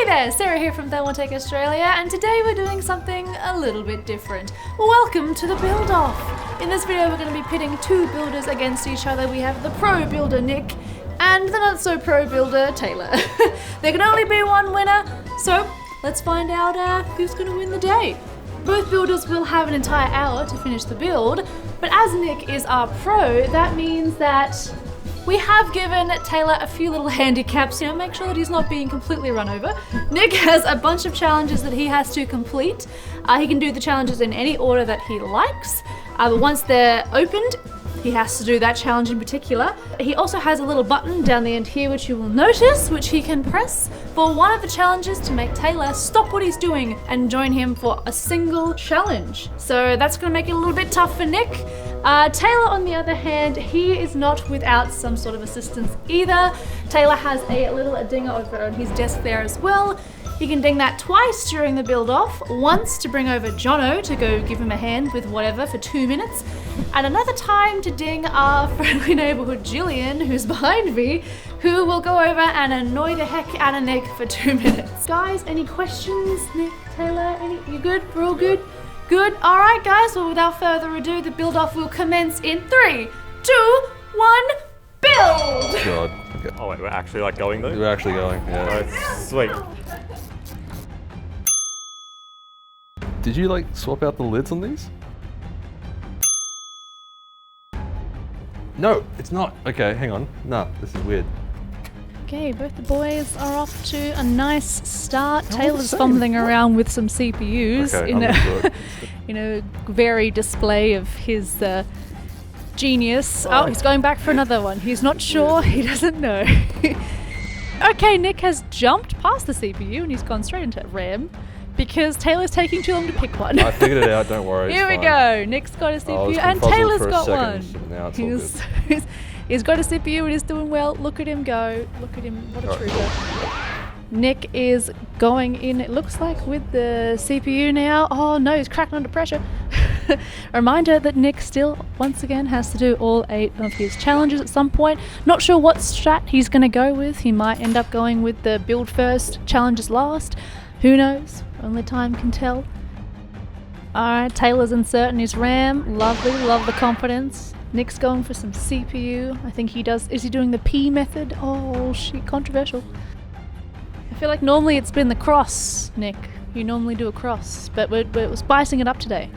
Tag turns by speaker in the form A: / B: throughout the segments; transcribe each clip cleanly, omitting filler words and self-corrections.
A: Hey there, Sarah here from Thermaltake Australia, and today we're doing something a little bit different. Welcome to the build-off. In this video we're going to be pitting two builders against each other. We have the pro builder Nick and the not so pro builder Taylor. There can only be one winner, so let's find out who's going to win the day. Both builders will have an entire hour to finish the build, but as Nick is our pro, that means that we have given Taylor a few little handicaps, make sure that he's not being completely run over. Nick has a bunch of challenges that he has to complete. He can do the challenges in any order that he likes, but once they're opened, he has to do that challenge in particular. He also has a little button down the end here which you will notice, which he can press for one of the challenges to make Taylor stop what he's doing and join him for a single challenge. So that's going to make it a little bit tough for Nick. Taylor, on the other hand, he is not without some sort of assistance either. Taylor has a little dinger over on his desk there as well. He can ding that twice during the build off, once to bring over Jono to go give him a hand with whatever for 2 minutes, and another time to ding our friendly neighborhood Jillian, who's behind me, who will go over and annoy the heck out of Nick for 2 minutes. Guys, any questions? Nick, Taylor, you good? We're all good? Good. All right, guys. Well, without further ado, the build-off will commence in 3, 2, 1, build!
B: God. Okay.
C: Oh wait, we're actually going though?
B: We're actually going, yeah.
C: Oh, sweet.
B: Did you swap out the lids on these? No, it's not. Okay, hang on. Nah, this is weird.
A: Okay, both the boys are off to a nice start.
B: They're all
A: Taylor's
B: the same.
A: fumbling around with some CPUs
B: Okay, I'm into it.
A: in a very display of his genius. Oh, he's going back for another one. He's not sure. He doesn't know. Okay, Nick has jumped past the CPU and he's gone straight into RAM because Taylor's taking too long to pick one.
B: I figured it out, don't worry.
A: Here we go. Nick's got a CPU and
B: confuzzled
A: Taylor's
B: for a
A: got
B: second,
A: one.
B: but now it's all good.
A: He's got a CPU and he's doing well. Look at him go. Look at him. What a trooper. Nick is going in, it looks like, with the CPU now. Oh no, he's cracking under pressure. Reminder that Nick still, once again, has to do all 8 of his challenges at some point. Not sure what strat he's going to go with. He might end up going with the build first, challenges last. Who knows? Only time can tell. Alright, Taylor's inserting his RAM. Lovely, love the confidence. Nick's going for some CPU. I think he does. Is he doing the P method? Oh shit, controversial. I feel like normally it's been the cross, Nick. You normally do a cross, but we're spicing it up today.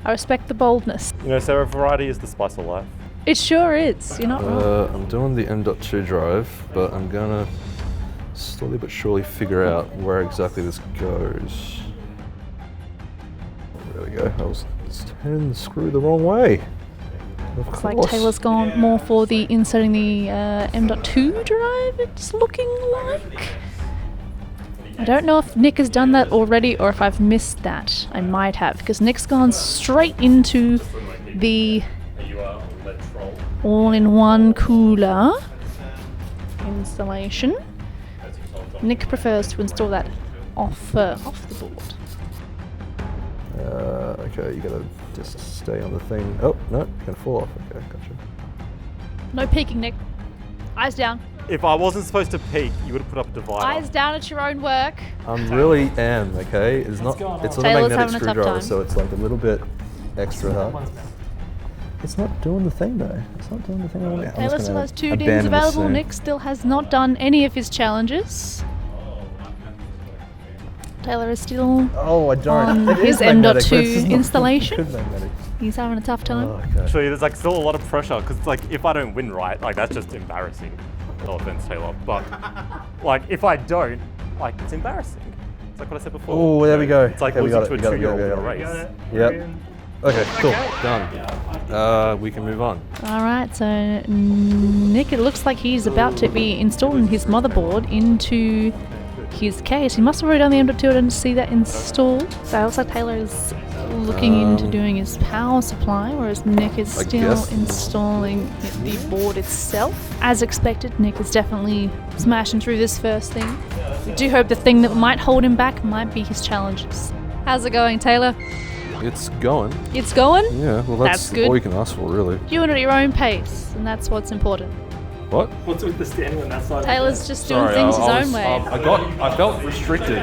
A: I respect the boldness.
C: Sarah, variety is the spice of life.
A: It sure is. You're not wrong.
B: I'm doing the M.2 drive, but I'm gonna slowly but surely figure out where exactly this goes. There we go. I was turning the screw the wrong way.
A: Looks like Taylor's gone more for the inserting the M.2 drive, it's looking like. I don't know if Nick has done that already or if I've missed that. I might have, because Nick's gone straight into the all-in-one cooler installation. Nick prefers to install that off the board.
B: Okay, you gotta just stay on the thing. Oh, no, you can fall off. Okay, gotcha.
A: No peeking, Nick. Eyes down.
C: If I wasn't supposed to peek, you would have put up a divider.
A: Eyes down at your own work.
B: Really am, okay? It's not a
A: Taylor's
B: magnetic
A: having a tough
B: screwdriver,
A: time.
B: so it's a little bit extra hard. It's not doing the thing though. It's not doing the thing I want.
A: Taylor still has 2 dings available. Nick still has not done any of his challenges. Taylor is still on his M.2 installation. He's having a tough time.
B: Oh, okay.
C: Actually, there's still a lot of pressure because if I don't win right, that's just embarrassing. No offense, Taylor, but if I don't, it's embarrassing. It's like what I said before.
B: Oh, there we go.
C: It's like
B: okay,
C: losing to a
B: we got it,
C: 2-year-old in a
B: we got
C: race.
B: it. Yep. Okay, cool. Done. We can move on.
A: Alright, so Nick, it looks like he's about to be installing his motherboard into his case. He must have already done the M.2, I didn't see that installed. So it looks like Taylor is looking into doing his power supply, whereas Nick is still installing the board itself. As expected, Nick is definitely smashing through this first thing. We do hope the thing that might hold him back might be his challenges. How's it going, Taylor?
B: It's going.
A: It's going?
B: Yeah, well that's
A: good.
B: all you can ask for, really.
A: Doing it at your own pace, and that's what's important.
B: What?
C: What's with the standing on that side?
A: Taylor's just doing things his own way.
B: I felt restricted.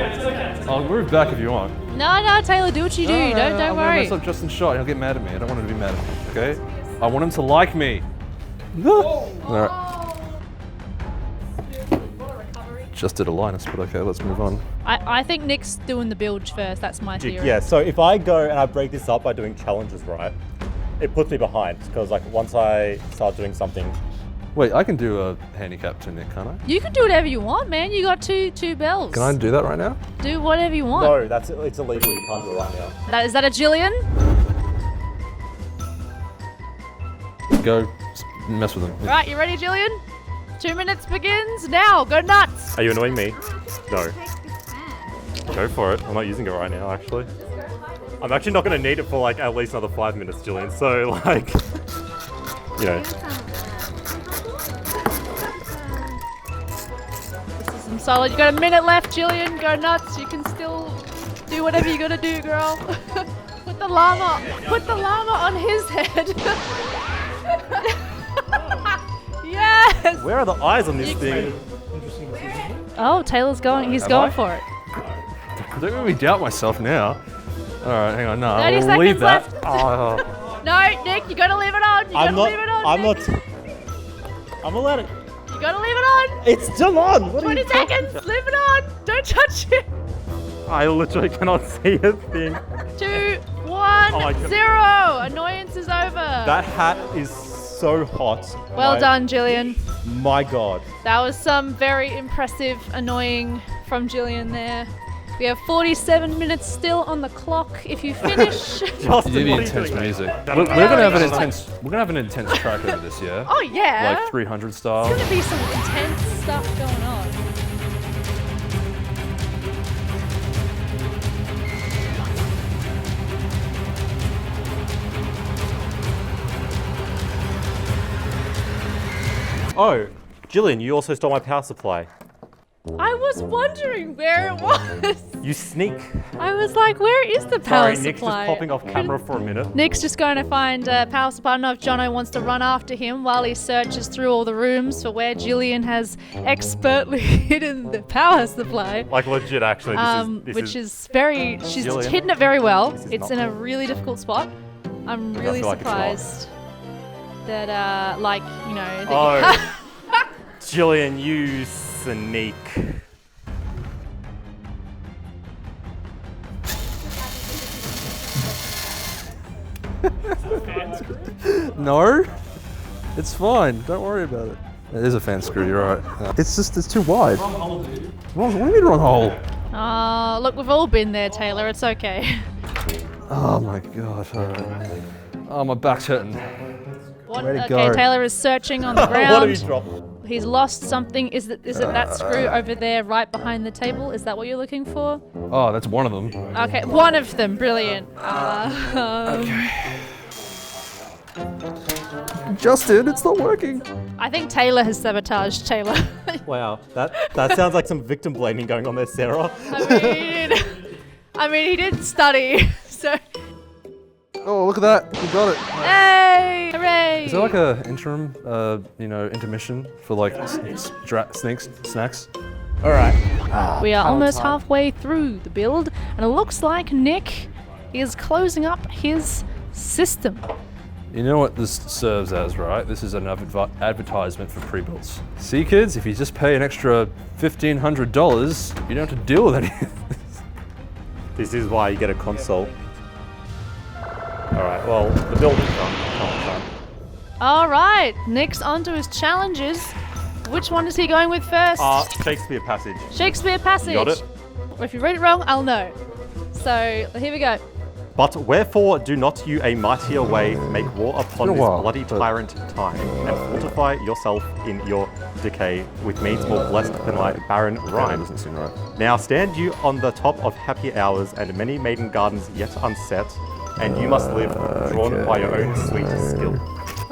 B: I'll move back if you want.
A: No, Taylor, do what you do. Don't
B: I'm
A: worry.
B: myself just in shot. He'll get mad at me. I don't want him to be mad at me. Okay? I want him to like me. No. Alright. Just did a Linus, but okay, let's move on.
A: I think Nick's doing the build first. That's my theory.
C: Yeah, so if I go and I break this up by doing challenges, right, it puts me behind because like once I start doing something.
B: Wait, I can do a handicap to Nick, can't I?
A: You can do whatever you want, man. You got two bells.
B: Can I do that right now?
A: Do whatever you want.
C: No, it's illegal. You can't do it right now.
A: Is that a Jillian?
B: Go mess with him.
A: Right, you ready, Jillian? 2 minutes begins now. Go nuts.
C: Are you annoying me? No. Go for it. I'm not using it right now, actually. I'm actually not going to need it for like at least another 5 minutes, Jillian. So like, you know.
A: This is some solid. You got a minute left, Jillian. Go nuts. You can still do whatever you gotta do, girl. Put the llama on his head. Yes.
C: Where are the eyes on this thing?
A: Oh, Taylor's going. He's going for it.
B: Don't make me doubt myself now. Alright, hang on. No,
A: 30
B: I'll leave
A: seconds
B: that.
A: left. No, Nick, you gotta leave it on. You gotta leave it on. Nick.
C: I'm gonna let it.
A: You gotta leave it on.
C: It's still on. What
A: 20 seconds. Leave it on. Don't touch it.
C: I literally cannot see a thing.
A: 2, 1,
C: my God.
A: 0. Annoyance is over.
C: That hat is so hot.
A: Well done, Jillian.
C: My God.
A: That was some very impressive annoying from Jillian there. We have 47 minutes still on the clock. If you finish,
B: You do the intense music. We're gonna have an intense track over this, yeah?
A: oh yeah,
B: Like 300 style.
A: There's gonna be some intense stuff going on.
C: Oh, Jillian, you also stole my power supply.
A: I was wondering where it was.
C: You sneak.
A: I was like, where is the power
C: Sorry, Nick's
A: supply?
C: just popping off camera for a minute.
A: Nick's just going to find a power supply. I don't know if Jono wants to run after him while he searches through all the rooms for where Jillian has expertly hidden the power supply.
C: Like legit, actually.
A: She's
C: Jillian.
A: hidden it very well.
C: This is
A: It's
C: not-
A: in a really difficult spot. I'm really
C: feel like it's not.
A: surprised that, like, you know. That
C: Oh, Jillian, you sneak.
B: No, it's fine. Don't worry about it. It is a fan screw. You're right. It's too wide. What do you mean wrong hole?
A: Oh, look, we've all been there, Taylor. It's okay.
B: Oh my god. All right. Oh, my back's hurting. Where'd it
A: Okay,
B: go?
A: Taylor is searching on the
C: What have you
A: ground.
C: dropped?
A: He's lost something. Is it that screw over there right behind the table? Is that what you're looking for?
B: Oh, that's one of them.
A: Okay, one of them. Brilliant.
B: Justin, it's not working.
A: I think Taylor has sabotaged Taylor.
C: Wow, that sounds like some victim blaming going on there, Sarah.
A: I mean, he did study, so.
B: Oh, look at that. You got it.
A: Hey! Hooray!
B: Is there like a interim, intermission for like snacks?
C: All right.
A: We are almost halfway through the build, and it looks like Nick is closing up his system.
B: You know what this serves as, right? This is an advertisement for pre-builds. See, kids, if you just pay an extra $1,500, you don't have to deal with anything.
C: This is why you get a console. All right. Well, the build is done.
A: All right, Nick's onto his challenges. Which one is he going with first?
C: Shakespeare passage.
A: Shakespeare passage.
C: You got it?
A: If you read it wrong, I'll know. So here we go.
C: But wherefore do not you a mightier way make war upon this
B: while,
C: bloody
B: but-
C: tyrant time, and fortify yourself in your decay with means more blessed than my barren
B: That
C: rhyme.
B: doesn't seem right.
C: Now stand you on the top of happy hours and many maiden gardens yet unset, and you must live drawn by your own sweet skill.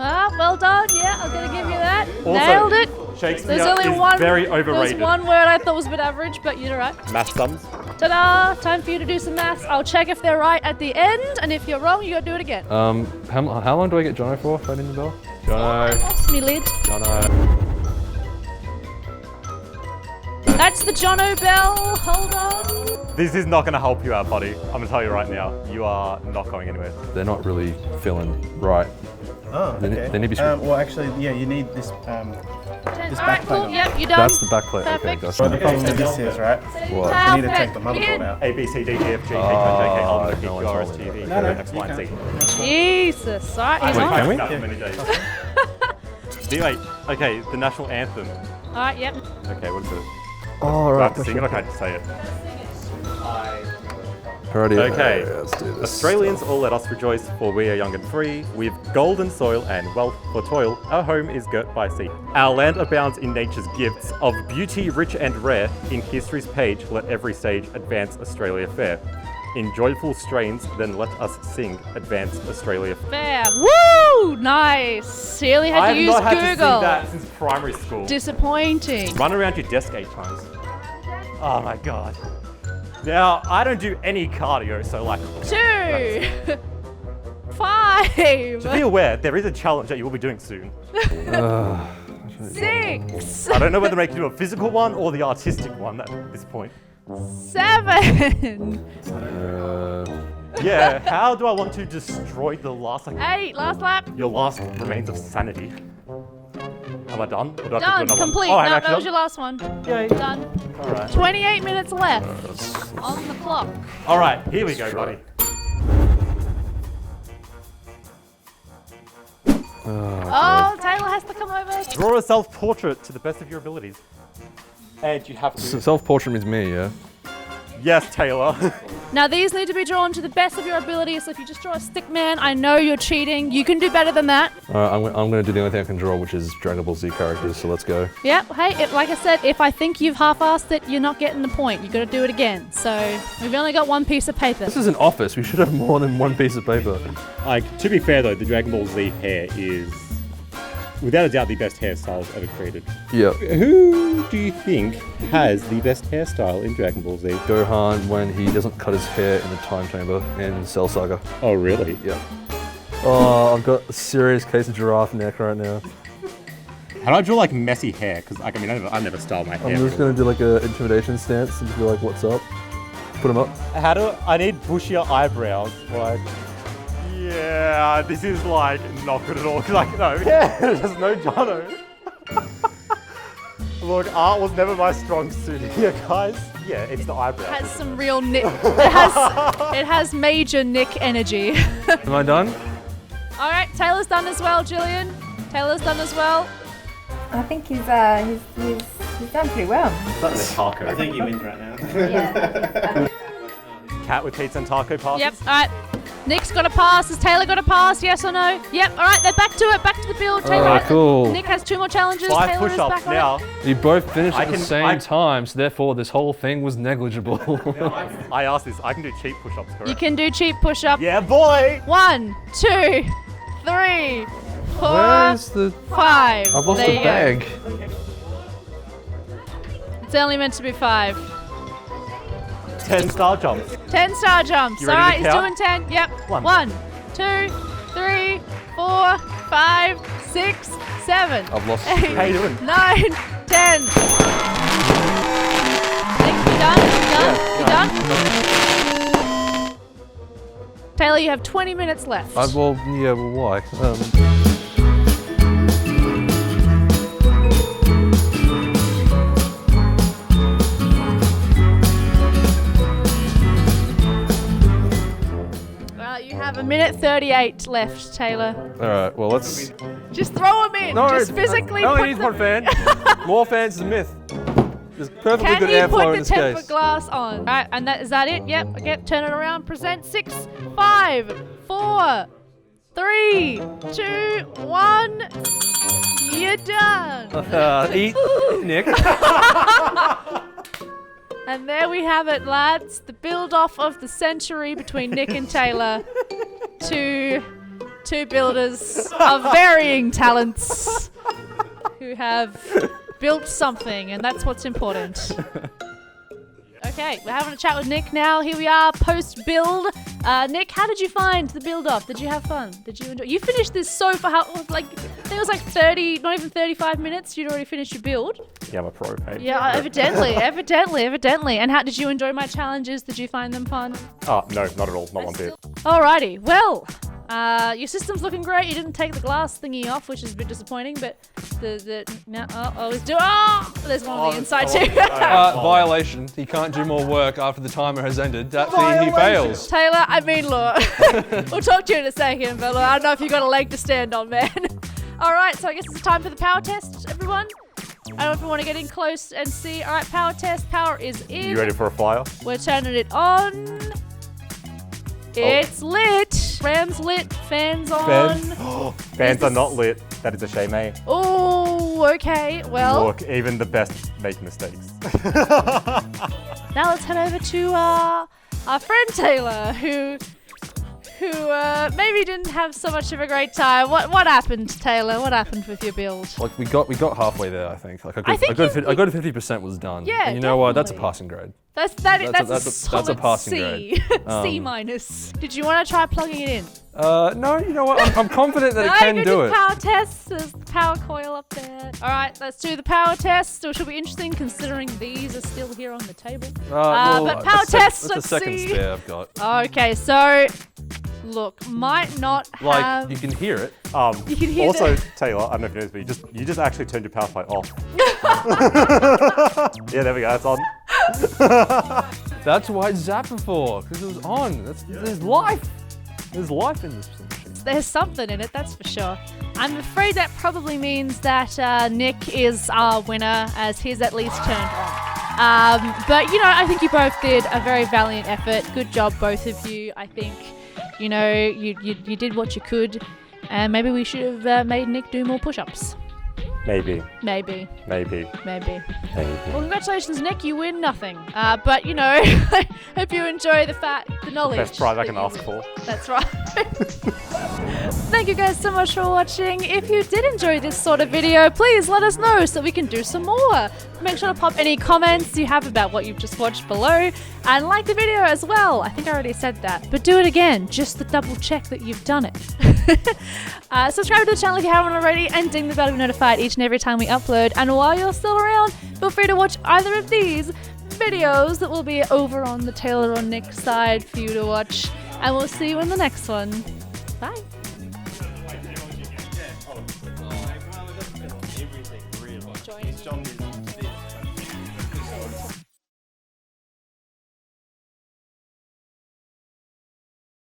A: Ah, well done. Yeah, I'm gonna give you that.
C: Also,
A: Nailed it.
C: Shakespeare
A: There's only
C: is
A: one.
C: very
A: There's
C: overrated.
A: one word I thought was a bit average, but you're right.
C: Math sums.
A: Ta-da! Time for you to do some maths. I'll check if they're right at the end, and if you're wrong, you gotta do it again.
B: How long do I get Jono for? If I didn't bell? Jono.
A: Lost me lid.
B: Jono.
A: That's the Jono bell. Hold on.
C: This is not going to help you out, buddy. I'm going to tell you right now. You are not going anywhere.
B: They're not really feeling right.
D: Oh, okay.
B: They need to be
D: well, actually, yeah, you need this. This
A: Alright,
D: back
A: cool.
D: plate.
A: Yep, you're done.
B: That's the back plate. Okay,
A: Perfect.
B: gotcha.
D: Well, the problem with this is, right?
B: What?
D: You need to take the motherboard out.
C: A, B, C, D, E, F, G, H, I, J, K, L, M, N, P,
B: no
C: Q,
B: one
C: R, S,
B: told
C: T,
B: me
C: V,
B: that.
D: No,
C: X, Y, and Z.
A: Jesus. Alright, he's
B: Wait,
A: on.
B: can we?
C: That many days. Wait, okay, the national anthem.
A: Alright, yep.
C: Okay, what is it?
B: Oh,
C: Do I
B: right.
C: have to sing it or can I just say it?
B: Alrighty,
C: Okay.
B: let's do this.
C: Australians, all let us rejoice, for we are young and free. With golden soil and wealth for toil, our home is girt by sea. Our land abounds in nature's gifts, of beauty rich and rare. In history's page, let every stage advance Australia fair. In joyful strains, then let us sing, advance Australia fair.
A: Fair. Woo! Nice. He only had
C: I
A: to
C: have
A: use
C: not had
A: Google.
C: to sing that since primary school.
A: Disappointing.
C: Run around your desk 8 times. Oh my god. Now, I don't do any cardio, so like...
A: 2, 5,
C: To be aware, there is a challenge that you will be doing soon.
A: 6,
C: I don't know whether to make you do a physical one or the artistic one at this point.
A: 7,
C: Yeah, how do I want to destroy the last, like,
A: 8. Last lap.
C: your last remains of sanity? Am I done? Or do I have to do
A: Done.
C: another
A: Complete.
C: one? Oh, I'm
A: No,
C: actually
A: that was
C: done?
A: your last one.
C: Yay.
A: Done.
C: Alright.
A: 28 minutes left on the clock.
C: Alright, here we go, buddy.
A: Oh, Taylor has to come over.
C: Draw a self-portrait to the best of your abilities. And you have to...
B: Self-portrait means me, yeah?
C: Yes, Taylor.
A: Now these need to be drawn to the best of your ability. So if you just draw a stick man, I know you're cheating. You can do better than that.
B: I'm going to do the only thing I can draw, which is Dragon Ball Z characters, so let's go.
A: Yep. Hey, like I said, if I think you've half-assed it, you're not getting the point. You got to do it again. So we've only got one piece of paper.
B: This is an office. We should have more than one piece of paper.
C: Like, to be fair though, the Dragon Ball Z hair is, without a doubt, the best hairstyle ever created.
B: Yeah.
C: Who do you think has the best hairstyle in Dragon Ball Z?
B: Gohan when he doesn't cut his hair in the time chamber in Cell Saga.
C: Oh, really?
B: Yeah. Oh, I've got a serious case of giraffe neck right now.
C: How do I draw like messy hair? Because I never styled my hair.
B: I'm just going to do like a intimidation stance and just be like, what's up? Put him up.
C: How do I need bushier eyebrows? Like, yeah, this is like not good at all. Cause like, no, yeah, there's no Jono. Look, art was never my strong suit here, guys. Yeah, it's the eyebrows.
A: It has some real Nick. It has major Nick energy.
B: Am I done?
A: All right, Taylor's done as well, Jillian. Taylor's done as well.
E: I think he's done pretty well.
C: Taco.
D: I think you win right now.
E: Yeah.
C: Cat with pizza and taco passes.
A: Yep. All right. Nick's got a pass. Has Taylor got a pass? Yes or no? Yep. All right. They're back to it. Back to the build. Taylor.
B: Cool.
A: Nick has 2 more challenges.
C: 5
A: Taylor is
C: push-ups
A: back on
C: now.
A: it.
B: You both finished
C: I
B: at the
C: can-
B: same
C: I-
B: time, so therefore this whole thing was negligible.
C: I asked this. I can do cheap push-ups, correct?
A: You can do cheap push-up.
C: Yeah, boy.
A: 1, 2, 3, 4,
B: Where's the...
A: 5.
B: I've lost
A: There
B: the
A: you go.
B: bag.
A: It's only meant to be 5.
C: 10 star jumps.
A: 10 star jumps.
C: You
A: All
C: ready
A: right,
C: to
A: he's
C: count?
A: doing 10. Yep. 1, 2, 3, 4, 5, 6, 7.
B: I've lost
A: 8,
B: three.
C: How you doing?
A: 9, 10. Nick, you done? You done? You done? Taylor, you have 20 minutes left.
B: Well, why?
A: You have 1:38 left, Taylor.
B: All right, well, let's...
A: Just throw him in. Just physically
B: only
A: put
B: needs
A: the,
B: one fan. More fans is a myth. There's perfectly
A: Can
B: good
A: he
B: airflow
A: put
B: in
A: the
B: this
A: tempered
B: case.
A: glass on? All right, and is that it? Yep. Again, turn it around. Present. 6, 5, 4, 3, 2, 1. You're done.
B: Eat, Nick.
A: And there we have it, lads. The build-off of the century between Nick and Taylor. Two builders of varying talents who have built something, and that's what's important. Okay, we're having a chat with Nick now. Here we are, post-build. Nick, how did you find the build-off? Did you have fun? Did you enjoy? You finished this so far, like, I think it was like 30, not even 35 minutes. You'd already finished your build.
C: Yeah, I'm a pro. Hey.
A: Yeah, evidently. And how did you enjoy my challenges? Did you find them fun?
C: Oh, no, not at all. Not one bit.
A: Alrighty, well, your system's looking great. You didn't take the glass thingy off, which is a bit disappointing, but there's one on the inside too.
B: Violation. He can't do more work after the timer has ended. That thing, he fails.
A: Taylor, I mean, look, we'll talk to you in a second, but look, I don't know if you've got a leg to stand on, man. Alright, so I guess it's time for the power test, everyone. I don't know if we want to get in close and see. Alright, power test. Power is in.
C: You ready for a flyer?
A: We're turning it on. It's lit. Ram's lit. Fans on.
C: Fans are not lit. That is a shame, eh?
A: Oh, okay. Well,
C: Look, even the best make mistakes.
A: now let's head over to our friend Taylor, who maybe didn't have so much of a great time. What happened, Taylor? What happened with your build?
B: Like we got halfway there, I think. Like a good 50% was done.
A: Yeah,
B: and you know what? That's a
A: definitely.
B: passing grade.
A: That's a passing
B: grade.
A: C minus. Did you want to try plugging it in?
B: No, you know what? I'm confident that it can do it.
A: Power test. There's the power coil up there. All right, let's do the power test. Which will be interesting considering these are still here on the table. But power test.
B: That's
A: Let's
B: a second
A: see.
B: spare I've got.
A: Okay, so look, might not
B: Like
A: have.
B: you can hear it.
A: You can hear
C: Also,
A: the-
C: Taylor, I don't know if you know this, but you just actually turned your power supply off. Yeah, there we go. It's on.
B: That's why it's zapped for, because it was on. There's life. There's life in this machine.
A: There's something in it, that's for sure. I'm afraid that probably means that Nick is our winner, as his at least turned on. But you know, I think you both did a very valiant effort. Good job, both of you. I think, you know, you did what you could, and maybe we should have made Nick do more push-ups.
C: Maybe.
A: Maybe. Well, congratulations, Nick. You win nothing. But you know, I hope you enjoy the knowledge.
C: Best prize I
A: that
C: can
A: you
C: ask
A: win.
C: for.
A: That's right. Thank you guys so much for watching. If you did enjoy this sort of video, please let us know so we can do some more. Make sure to pop any comments you have about what you've just watched below, and like the video as well. I think I already said that, but do it again just to double check that you've done it. Subscribe to the channel if you haven't already, and ding the bell to be notified each and every time we upload. And while you're still around, feel free to watch either of these videos that will be over on the Taylor or Nick side for you to watch, and we'll see you in the next one. Bye.
D: Everything, really. John is